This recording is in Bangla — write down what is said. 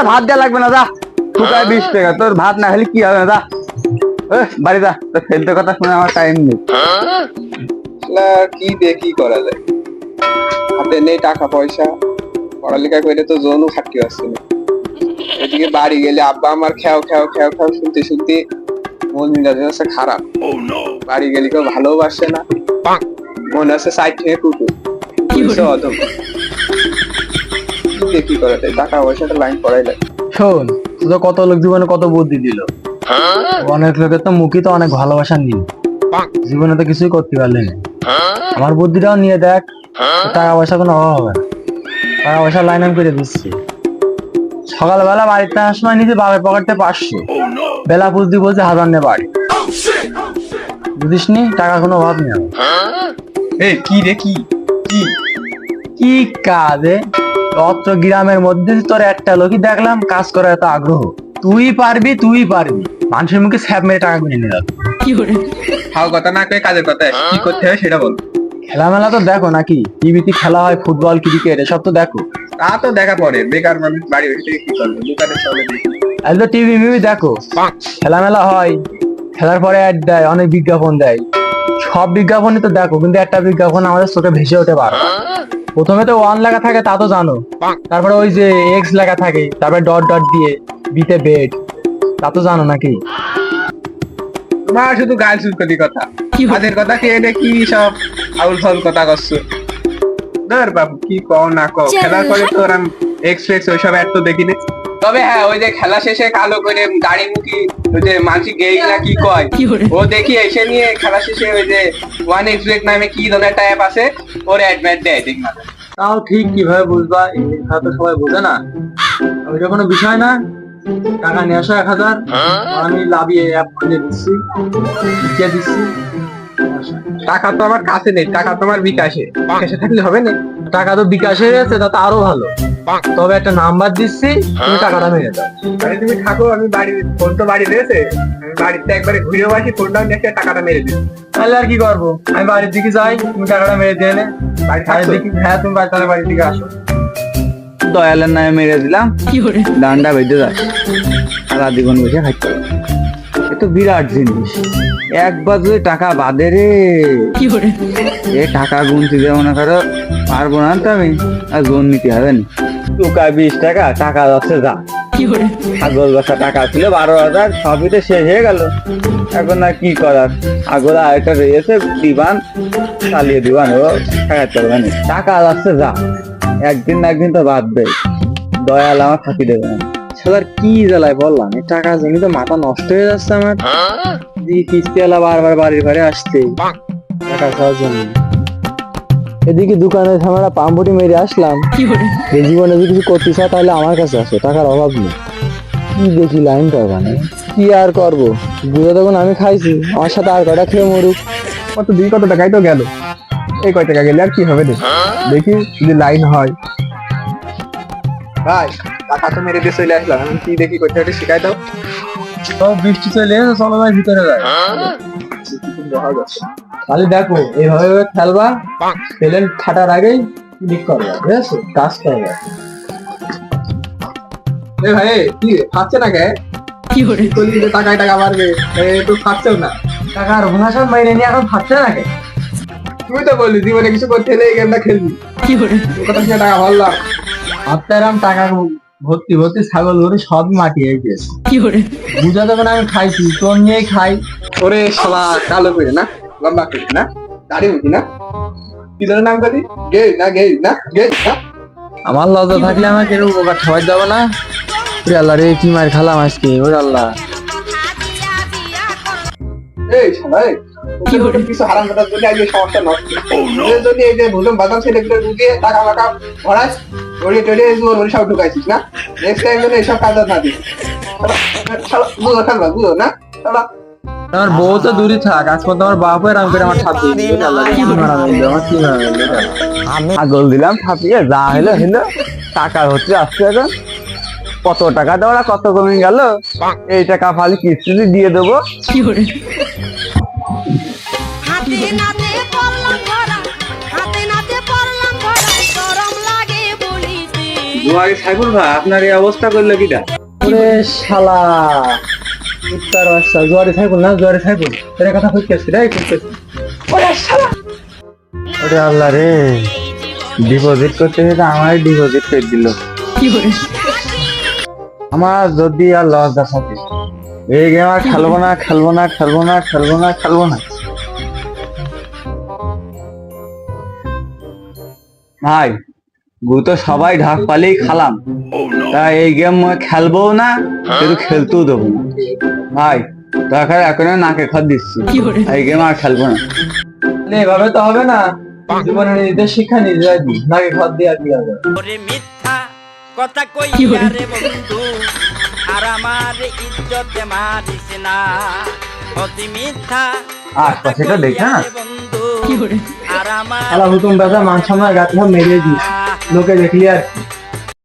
ভাত দেওয়া লাগবে না, যা ফুকায় 20 টাকা, তোর ভাত না হলে কি হবে, যা বাড়ি যা, তোর ফেলতে কথা শুনে আমার টাইম নেই। কি দিয়ে কি করা যায়, হাতে নেই টাকা পয়সা, পড়ালেখা করে তো জোনও খাটতে পারছে না। এদিকে বাড়ি গেলে আব্বা আমার খেয়াও খেয়াও খেয়াও খেয়াও শুনতে শুনতে মন মেজাজ হচ্ছে খারাপ। বাড়ি গেলে কেউ ভালোবাসে না, মনে হচ্ছে সাইড থেকে কুকুর অধম। কি করা যায়, টাকা পয়সাটা লাইন করাই লাগে। শোন, তো কত লোক জীবনে কত বুদ্ধি দিল, অনেক লোকের তো মুখই তো অনেক ভালোবাসা নিল, জীবনে তো কিছুই করতে পারলে না। আমার বুদ্ধিটাও নিয়ে দেখ, টাকা পয়সা কোনো অভাব হবে না, টাকা পয়সা লাইন আমি করে দিচ্ছি। সকালবেলা বাড়িতে আসার সময় নিজে বাবার পকেটে 500, বেলা বুঝতে বলছে 1000 নে বাড়ি, বুঝিস নি টাকা কোনো অভাব নেই। কি রে কি কি কি কাজে অত্র গ্রামের মধ্যে তোর একটা লোকই দেখলাম কাজ করার এত আগ্রহ, তুই পারবি মানুষের মুখে স্যাপ মেরে টাকা গুনে নিয়ে যাবে। খাও কথা না কয়ে কাজের কথা কি করতে হবে সেটা বল। খেলামেলা তো দেখো নাকি, টিভিতে খেলা হয় ফুটবল ক্রিকেট এসব তো দেখো। তা তো দেখা পড়ে, বেকার মানুষ বাড়ি বসে কি করবে, দোকানে চলে আজ তো টিভি মিভি দেখো, খেলামেলা হয়, খেলার পরে অ্যাড দেয়, অনেক বিজ্ঞাপন দেয়, সব বিজ্ঞাপনই তো দেখো, কিন্তু একটা বিজ্ঞাপন আমাদের চোখে ভেসে ওঠে পারো। প্রথমে তো 1 লেখা থাকে তা তো জানো, তারপরে ওই যে এক্স লেখা থাকে, তারপরে ডট ডট দিয়ে বিতে বেড, তা তো জানো নাকি। তোমার শুধু গাল চুলকতি কথা, কাজের কথা কে এটা কি সব আউল ফাউল কথা করছো। ধর বাবু কি কও না কও, খেলার পরে তো ওরা এক্সপ্রেস ওইসব এত দেখিনি। তবে হ্যাঁ, ওই যে খেলা শেষে কালো করে গাড়ি মুখি ওই যে মানসি গেই না কি কয়, ও দেখি এসে নিয়ে খেলা শেষে ওই যে 1xbet নামে কি ধরনের একটা অ্যাপ আছে, ওর অ্যাডমেট দেয় ঠিক না। তাও ঠিক, কিভাবে বুঝবা, ইংলিশ তো সবাই বোঝে না, ওইটা কোনো বিষয় না। টাকা নিয়ে আসো 1000, আমি লাভিয়ে অ্যাপ খুলে দিচ্ছি, লিখে দিচ্ছি। টাকা তো আমার কাছে নেই, টাকা তো আমার বিকাশে, বিকাশে থাকলে হবে না। টাকা তো বিকাশে আছে, তা তো আরো ভালো, তবে একটা নাম্বার দিচ্ছি, তুমি টাকাটা মেরে দাও। আরে তুমি থাকো, আমি বাড়ি ফোন তো বাড়ি রয়েছে, আমি বাড়িতে একবারে ঘুরেও আসি, ফোনটাও নিয়ে টাকাটা মেরে দিই। তাহলে আর কি করবো, আমি বাড়ির দিকে যাই, তুমি টাকাটা মেরে দিয়ে নে। বাড়ির দিকে, হ্যাঁ তুমি তাহলে বাড়ির দিকে আসো। দয়ালের নামে মেরে দিলাম, ডান্ডা বেঁধে যায়, সারা জীবন বসে খাইতে হবে। এ তো বিরাট জিনিস, একবার যদি টাকা বাদে রে, এ টাকা গুনতে যে মনে করো পারবো না তো আমি, আর জোন নিতে হবে না। টুকা 20 টাকা, টাকা যাচ্ছে যা, ছাগল বসা টাকা ছিল 12,000, সবই তো শেষ হয়ে গেল। এখন আর কি করার, ছাগল আরেকটা রয়েছে দিবান, চালিয়ে দিবান, ও ঠেকাতে পারবে না, টাকা যাচ্ছে যা, একদিন না একদিন তো বাঁধবে, দয়াল আমার ফাঁকি দেবে না। সালার কি জ্বালায় বললাম, এই টাকা জমি তো মাথা নষ্ট হয়ে যাচ্ছে আমার, কিস্তিওয়ালা বারবার বাড়ির ঘরে আসছে টাকা খাওয়ার জন্য। এদিকে দোকানে আমরা পাম্পটি মেরে আসলাম, এই জীবনে যদি কিছু করতে চাও তাহলে আমার কাছে আসো, টাকার অভাব নেই। কি দেখি লাইনটা ওখানে, কি আর করবো, বুঝে তখন আমি খাইছি, আমার সাথে আর কটা খেয়ে মরুক। কত দিন কত টাকাই তো গেল, এই কয় টাকা গেলে আর কি হবে, দেখি যদি লাইন হয়। ভাই টাকা তো মেরে দিয়ে চলে আসলাম, আমি কি দেখি করতে হবে শিখাই দাও। তো বৃষ্টি চলে এসে, চলো ভাই ভিতরে যাই। তাহলে দেখো এইভাবে খেলবা, প্লেন ফাটার আগেই ক্লিক করবা, ঠিক আছে, কাজ করবা। এ ভাই কি খাচ্ছে না কে, কি টাকায় টাকা বাড়বে, একটু খাচ্ছেও না। টাকার ভুনাশন মাইনে নিয়ে এখন ফাটছে নাকি? তুই তো বললি জীবনে কিছু করতে হলে এই গেমটা খেলবি, কথা শুনে টাকা ভাবলাম। আপনার টাকা ভর্তি ভর্তি ছাগল ধরে সবই মাটি হয়ে গেছে, বুঝা দেবে না, আমি খাইছি তোর নিয়েই খাই। ওরে শালা কালো করে না, লম্বা করে না, দাড়ি মুখি না, কি ধরে নাম করি, গে না গে না গে না। আমার লজ্জা থাকলে আমাকে কেউ বোকা ঠাবাই যাবে না। ওরে আল্লাহ রে, কি মার খালাম আজকে, ওরে আল্লাহ। এই শালা কিছু হারাম করার জন্য এই সমস্যা নষ্ট, যদি এই যে ভুলুম বাদাম ছেলেগুলো ঢুকিয়ে টাকা মাকা ভরাস, ওরে টোরে ওরে সব ঢুকাইছিস না, নেক্সট টাইম যেন এইসব কাজ না দিস। বুঝো খেলবা, বুঝো না শালা। আমার বউ তো দূরে থাক, আজ পর্যন্ত আমার বাপ এরকম করে আমার ছাপ দিয়ে দিল, আল্লাহ কি মারা গেল, আমার কি মারা গেল। ছাগল দিলাম ছাপিয়ে, যা হলো হলো, টাকা হচ্ছে আসছে, এখন কত টাকা দেওয়া কত কমে গেল, এই টাকা ফালি কিস্তি দিয়ে দেবো। হাতে নাতে পড়লাম ধরা, হাতে নাতে পড়লাম ধরা, গরম লাগে বলিতে জুয়ারি সাইফুল ভাই আপনার এই অবস্থা করলো কিটা? ওরে শালা উত্তর বাচ্চা জোয়ারি থাকবো না জোয়ারি থাকবো এর কথা কইতেছি রে কইতেছি ওরে শালা ওরে আল্লাহ রে, ডিপোজিট করতে যেতে আমারই ডিপোজিট করে দিল। আমার যদি আর লস দা থাকে এই গেম আর খেলবো না খেলবো না খেলবো না খেলবো না খেলবো না। ভাই গু তো সবাই ঢাক পালেই খালাম, তাই এই গেম খেলবো না, কিন্তু খেলতেও দেবো না। ভাই দরকার এখন নাকে খত দিচ্ছি, এই গেম আর খেলবো না। এভাবে তো হবে না, জীবনে নিজেদের শিক্ষা নিজে দিই নাকি ঘর দিয়ে আর কি হবে। ওরে মিথ্যা কথা কইয়া রে বন্ধু আর আমার ইজ্জতে মারিস না অতি মিথ্যা আশপাশে তো দেখা না। বন্ধু আর আমার শালা হুকুম দাদা মান সম্মান গাছ মেরে দিস লোকে দেখলি আর কি।